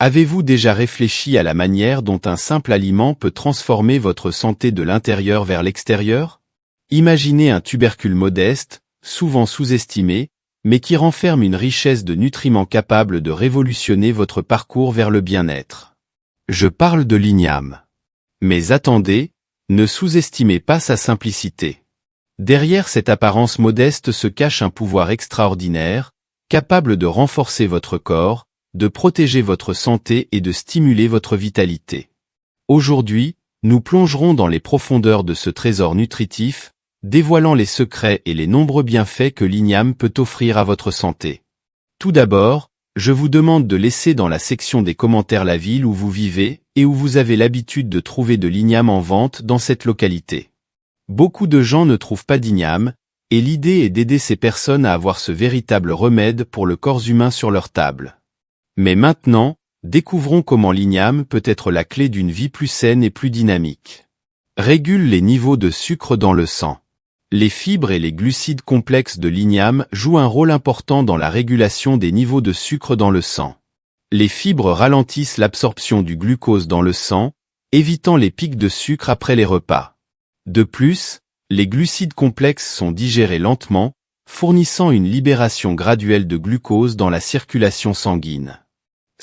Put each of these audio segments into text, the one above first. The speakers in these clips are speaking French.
Avez-vous déjà réfléchi à la manière dont un simple aliment peut transformer votre santé de l'intérieur vers l'extérieur? Imaginez un tubercule modeste, souvent sous-estimé, mais qui renferme une richesse de nutriments capables de révolutionner votre parcours vers le bien-être. Je parle de l'igname. Mais attendez, ne sous-estimez pas sa simplicité. Derrière cette apparence modeste se cache un pouvoir extraordinaire, capable de renforcer votre corps, de protéger votre santé et de stimuler votre vitalité. Aujourd'hui, nous plongerons dans les profondeurs de ce trésor nutritif, dévoilant les secrets et les nombreux bienfaits que l'igname peut offrir à votre santé. Tout d'abord, je vous demande de laisser dans la section des commentaires la ville où vous vivez et où vous avez l'habitude de trouver de l'igname en vente dans cette localité. Beaucoup de gens ne trouvent pas d'igname, et l'idée est d'aider ces personnes à avoir ce véritable remède pour le corps humain sur leur table. Mais maintenant, découvrons comment l'igname peut être la clé d'une vie plus saine et plus dynamique. Régule les niveaux de sucre dans le sang. Les fibres et les glucides complexes de l'igname jouent un rôle important dans la régulation des niveaux de sucre dans le sang. Les fibres ralentissent l'absorption du glucose dans le sang, évitant les pics de sucre après les repas. De plus, les glucides complexes sont digérés lentement, fournissant une libération graduelle de glucose dans la circulation sanguine.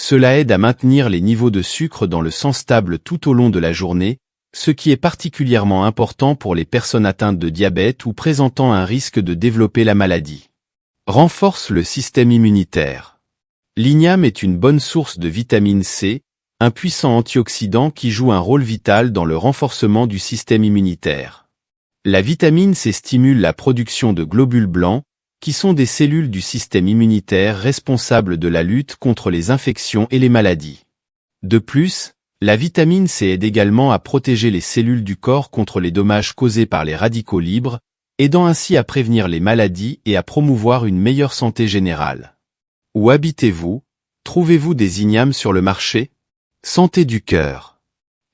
Cela aide à maintenir les niveaux de sucre dans le sang stables tout au long de la journée, ce qui est particulièrement important pour les personnes atteintes de diabète ou présentant un risque de développer la maladie. Renforce le système immunitaire. L'igname est une bonne source de vitamine C, un puissant antioxydant qui joue un rôle vital dans le renforcement du système immunitaire. La vitamine C stimule la production de globules blancs, qui sont des cellules du système immunitaire responsables de la lutte contre les infections et les maladies. De plus, la vitamine C aide également à protéger les cellules du corps contre les dommages causés par les radicaux libres, aidant ainsi à prévenir les maladies et à promouvoir une meilleure santé générale. Où habitez-vous? Trouvez-vous des ignames sur le marché? Santé du cœur.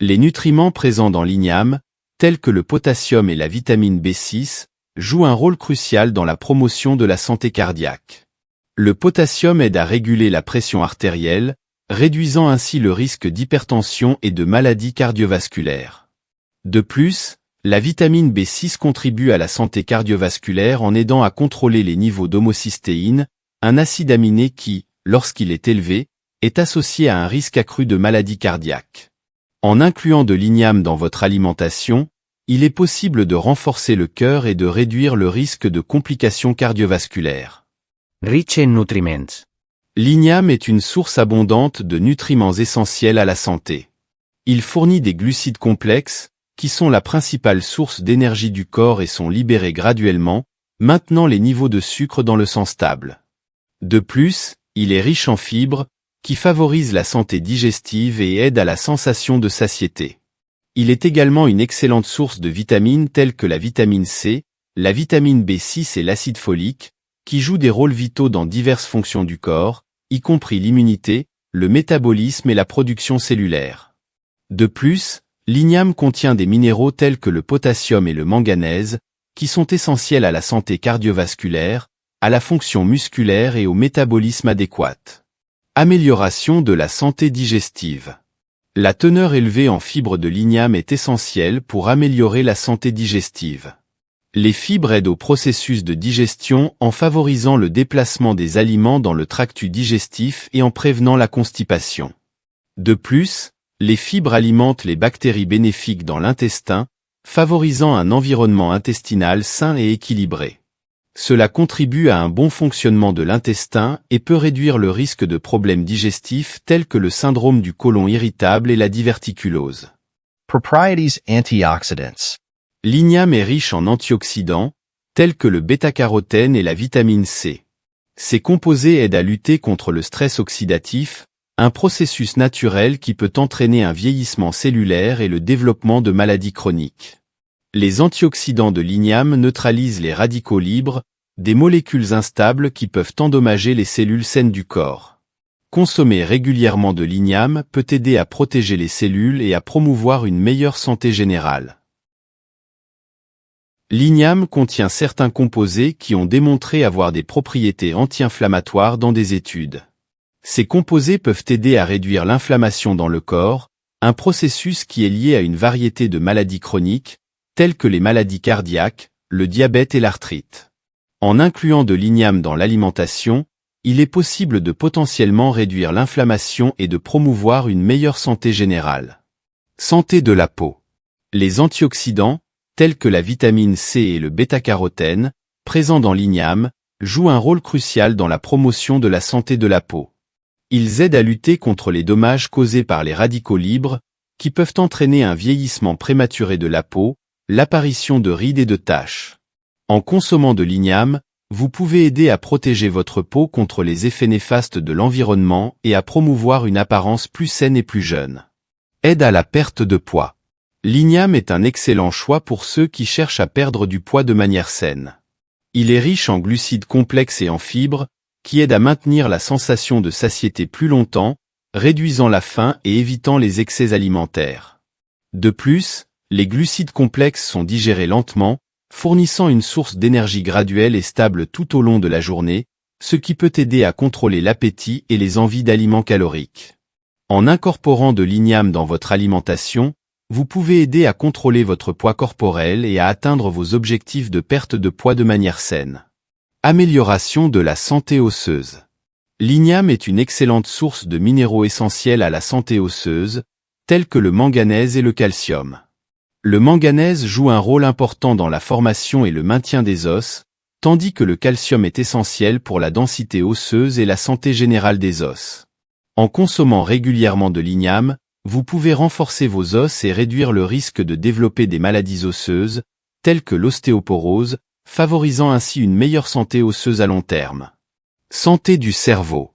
Les nutriments présents dans l'igname, tels que le potassium et la vitamine B6, jouent un rôle crucial dans la promotion de la santé cardiaque. Le potassium aide à réguler la pression artérielle, réduisant ainsi le risque d'hypertension et de maladies cardiovasculaires. De plus, la vitamine B6 contribue à la santé cardiovasculaire en aidant à contrôler les niveaux d'homocystéine, un acide aminé qui, lorsqu'il est élevé, est associé à un risque accru de maladies cardiaques. En incluant de l'igname dans votre alimentation, il est possible de renforcer le cœur et de réduire le risque de complications cardiovasculaires. Rich in nutriments. L'igname est une source abondante de nutriments essentiels à la santé. Il fournit des glucides complexes, qui sont la principale source d'énergie du corps et sont libérés graduellement, maintenant les niveaux de sucre dans le sang stable. De plus, il est riche en fibres, qui favorisent la santé digestive et aident à la sensation de satiété. Il est également une excellente source de vitamines telles que la vitamine C, la vitamine B6 et l'acide folique, qui jouent des rôles vitaux dans diverses fonctions du corps, y compris l'immunité, le métabolisme et la production cellulaire. De plus, l'igname contient des minéraux tels que le potassium et le manganèse, qui sont essentiels à la santé cardiovasculaire, à la fonction musculaire et au métabolisme adéquat. Amélioration de la santé digestive. La teneur élevée en fibres de l'igname est essentielle pour améliorer la santé digestive. Les fibres aident au processus de digestion en favorisant le déplacement des aliments dans le tractus digestif et en prévenant la constipation. De plus, les fibres alimentent les bactéries bénéfiques dans l'intestin, favorisant un environnement intestinal sain et équilibré. Cela contribue à un bon fonctionnement de l'intestin et peut réduire le risque de problèmes digestifs tels que le syndrome du côlon irritable et la diverticulose. Propriétés antioxydants. L'igname est riche en antioxydants, tels que le bêta-carotène et la vitamine C. Ces composés aident à lutter contre le stress oxydatif, un processus naturel qui peut entraîner un vieillissement cellulaire et le développement de maladies chroniques. Les antioxydants de l'igname neutralisent les radicaux libres, des molécules instables qui peuvent endommager les cellules saines du corps. Consommer régulièrement de l'igname peut aider à protéger les cellules et à promouvoir une meilleure santé générale. L'igname contient certains composés qui ont démontré avoir des propriétés anti-inflammatoires dans des études. Ces composés peuvent aider à réduire l'inflammation dans le corps, un processus qui est lié à une variété de maladies chroniques, telles que les maladies cardiaques, le diabète et l'arthrite. En incluant de l'igname dans l'alimentation, il est possible de potentiellement réduire l'inflammation et de promouvoir une meilleure santé générale. Santé de la peau. Les antioxydants, tels que la vitamine C et le bêta-carotène, présents dans l'igname, jouent un rôle crucial dans la promotion de la santé de la peau. Ils aident à lutter contre les dommages causés par les radicaux libres, qui peuvent entraîner un vieillissement prématuré de la peau, l'apparition de rides et de taches. En consommant de l'igname, vous pouvez aider à protéger votre peau contre les effets néfastes de l'environnement et à promouvoir une apparence plus saine et plus jeune. Aide à la perte de poids. L'igname est un excellent choix pour ceux qui cherchent à perdre du poids de manière saine. Il est riche en glucides complexes et en fibres, qui aident à maintenir la sensation de satiété plus longtemps, réduisant la faim et évitant les excès alimentaires. De plus, les glucides complexes sont digérés lentement, fournissant une source d'énergie graduelle et stable tout au long de la journée, ce qui peut aider à contrôler l'appétit et les envies d'aliments caloriques. En incorporant de l'igname dans votre alimentation, vous pouvez aider à contrôler votre poids corporel et à atteindre vos objectifs de perte de poids de manière saine. Amélioration de la santé osseuse. L'igname est une excellente source de minéraux essentiels à la santé osseuse, tels que le manganèse et le calcium. Le manganèse joue un rôle important dans la formation et le maintien des os, tandis que le calcium est essentiel pour la densité osseuse et la santé générale des os. En consommant régulièrement de l'igname, vous pouvez renforcer vos os et réduire le risque de développer des maladies osseuses, telles que l'ostéoporose, favorisant ainsi une meilleure santé osseuse à long terme. Santé du cerveau.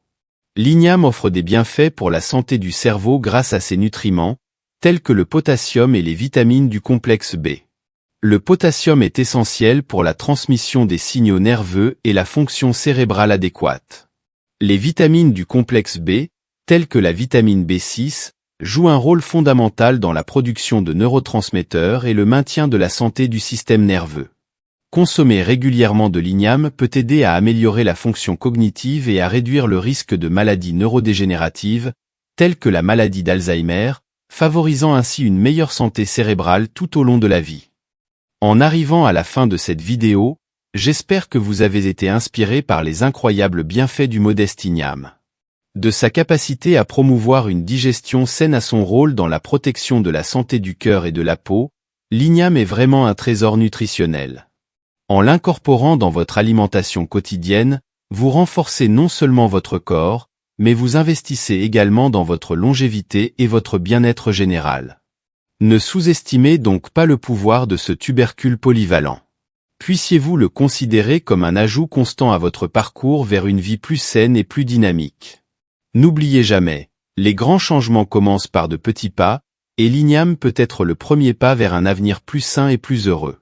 L'igname offre des bienfaits pour la santé du cerveau grâce à ses nutriments, tels que le potassium et les vitamines du complexe B. Le potassium est essentiel pour la transmission des signaux nerveux et la fonction cérébrale adéquate. Les vitamines du complexe B, telles que la vitamine B6, jouent un rôle fondamental dans la production de neurotransmetteurs et le maintien de la santé du système nerveux. Consommer régulièrement de l'igname peut aider à améliorer la fonction cognitive et à réduire le risque de maladies neurodégénératives, telles que la maladie d'Alzheimer, favorisant ainsi une meilleure santé cérébrale tout au long de la vie. En arrivant à la fin de cette vidéo, j'espère que vous avez été inspiré par les incroyables bienfaits du modeste igname. De sa capacité à promouvoir une digestion saine à son rôle dans la protection de la santé du cœur et de la peau, l'igname est vraiment un trésor nutritionnel. En l'incorporant dans votre alimentation quotidienne, vous renforcez non seulement votre corps, mais vous investissez également dans votre longévité et votre bien-être général. Ne sous-estimez donc pas le pouvoir de ce tubercule polyvalent. Puissiez-vous le considérer comme un ajout constant à votre parcours vers une vie plus saine et plus dynamique. N'oubliez jamais, les grands changements commencent par de petits pas, et l'igname peut être le premier pas vers un avenir plus sain et plus heureux.